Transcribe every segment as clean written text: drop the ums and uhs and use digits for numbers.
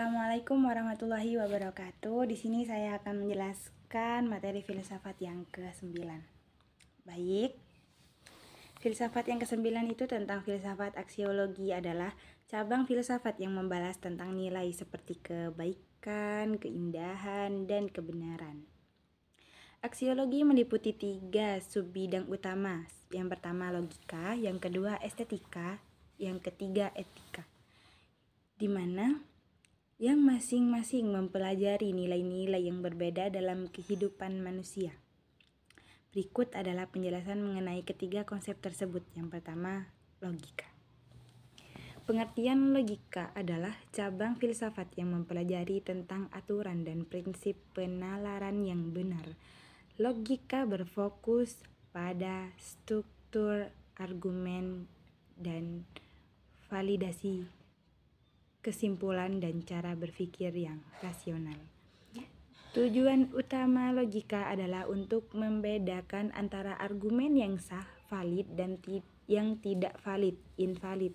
Assalamualaikum warahmatullahi wabarakatuh. Di sini saya akan menjelaskan materi filsafat yang ke-9. Baik. Filsafat yang ke-9 itu tentang filsafat aksiologi, adalah cabang filsafat yang membahas tentang nilai seperti kebaikan, keindahan, dan kebenaran. Aksiologi meliputi 3 subbidang utama. Yang pertama logika, yang kedua estetika, yang ketiga etika. Di mana yang masing-masing mempelajari nilai-nilai yang berbeda dalam kehidupan manusia. Berikut adalah penjelasan mengenai ketiga konsep tersebut. Yang pertama, logika. Pengertian logika adalah cabang filsafat yang mempelajari tentang aturan dan prinsip penalaran yang benar. Logika berfokus pada struktur, argumen, dan validasi kesimpulan dan cara berpikir yang rasional. Tujuan utama logika adalah untuk membedakan antara argumen yang sah, valid, dan yang tidak valid, invalid.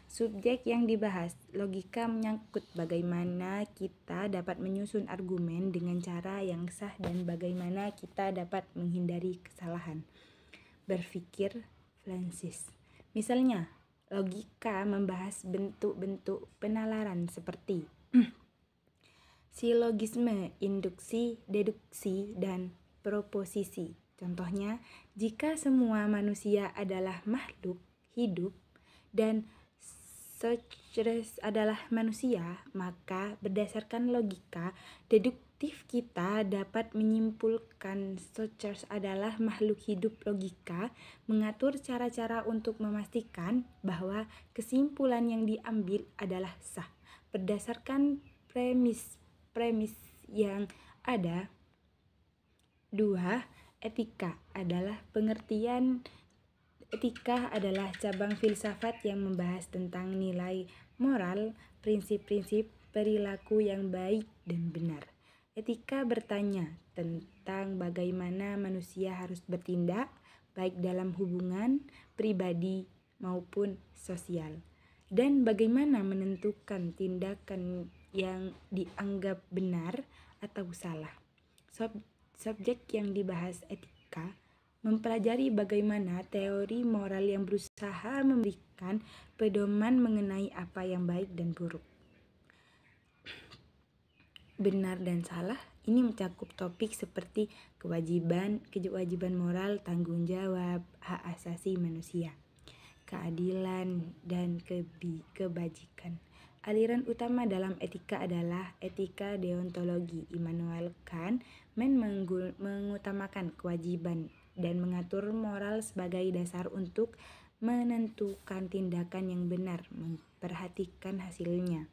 Subjek yang dibahas, logika menyangkut bagaimana kita dapat menyusun argumen dengan cara yang sah dan bagaimana kita dapat menghindari kesalahan berpikir Francis. Misalnya, logika membahas bentuk-bentuk penalaran seperti silogisme, induksi, deduksi, dan proposisi. Contohnya, jika semua manusia adalah makhluk hidup dan Socrates adalah manusia, maka berdasarkan logika deduktif kita dapat menyimpulkan Socrates adalah makhluk hidup. Logika mengatur cara-cara untuk memastikan bahwa kesimpulan yang diambil adalah sah. Berdasarkan premis yang ada. 2. Etika adalah pengertian. Etika adalah cabang filsafat yang membahas tentang nilai moral, prinsip-prinsip perilaku yang baik dan benar. Etika bertanya tentang bagaimana manusia harus bertindak, baik dalam hubungan pribadi maupun sosial, dan bagaimana menentukan tindakan yang dianggap benar atau salah. Subjek yang dibahas etika mempelajari bagaimana teori moral yang berusaha memberikan pedoman mengenai apa yang baik dan buruk, benar dan salah. Ini mencakup topik seperti kewajiban moral, tanggung jawab, hak asasi manusia, keadilan, dan kebajikan. Aliran utama dalam etika adalah etika deontologi. Immanuel Kant mengutamakan kewajiban dan mengatur moral sebagai dasar untuk menentukan tindakan yang benar, memperhatikan hasilnya.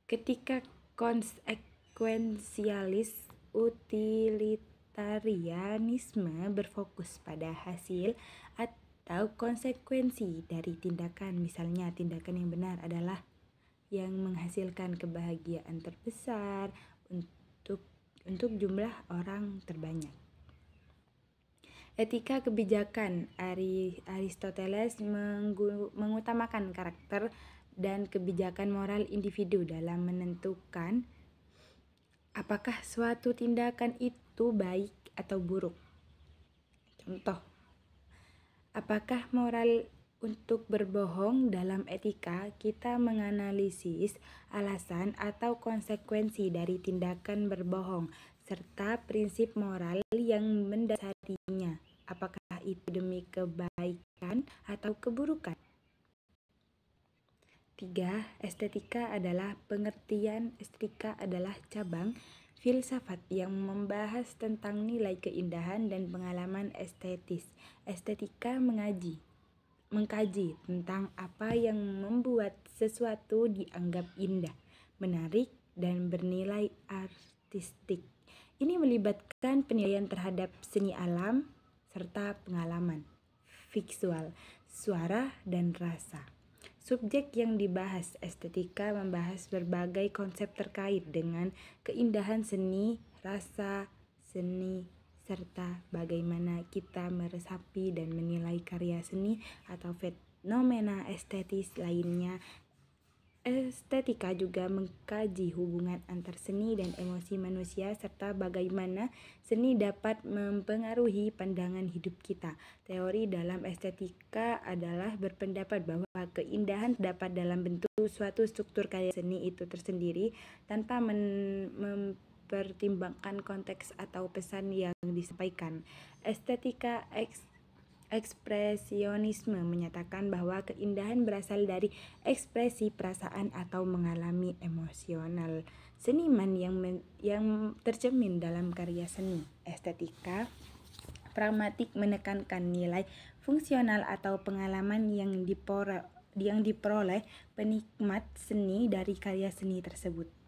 Ketika konsekuensialis utilitarianisme berfokus pada hasil atau konsekuensi dari tindakan. Misalnya, tindakan yang benar adalah yang menghasilkan kebahagiaan terbesar untuk jumlah orang terbanyak. Etika kebijakan. Aristoteles mengutamakan karakter dan kebijakan moral individu dalam menentukan apakah suatu tindakan itu baik atau buruk. Contoh, apakah moral untuk berbohong? Dalam etika, kita menganalisis alasan atau konsekuensi dari tindakan berbohong serta prinsip moral yang mendasarinya. Apakah itu demi kebaikan atau keburukan? 3. Estetika adalah pengertian. Estetika adalah cabang filsafat yang membahas tentang nilai keindahan dan pengalaman estetis. Estetika mengkaji tentang apa yang membuat sesuatu dianggap indah, menarik, dan bernilai artistik. Ini melibatkan penilaian terhadap seni alam serta pengalaman visual, suara, dan rasa. Subjek yang dibahas estetika membahas berbagai konsep terkait dengan keindahan seni, rasa seni, serta bagaimana kita meresapi dan menilai karya seni atau fenomena estetis lainnya Estetika juga mengkaji hubungan antar seni dan emosi manusia serta bagaimana seni dapat mempengaruhi pandangan hidup kita. Teori dalam estetika adalah berpendapat bahwa keindahan terdapat dalam bentuk suatu struktur karya seni itu tersendiri tanpa mempertimbangkan konteks atau pesan yang disampaikan. Estetika Ekspresionisme menyatakan bahwa keindahan berasal dari ekspresi perasaan atau mengalami emosional seniman yang tercermin dalam karya seni. Estetika pragmatik menekankan nilai fungsional atau pengalaman yang diperoleh penikmat seni dari karya seni tersebut.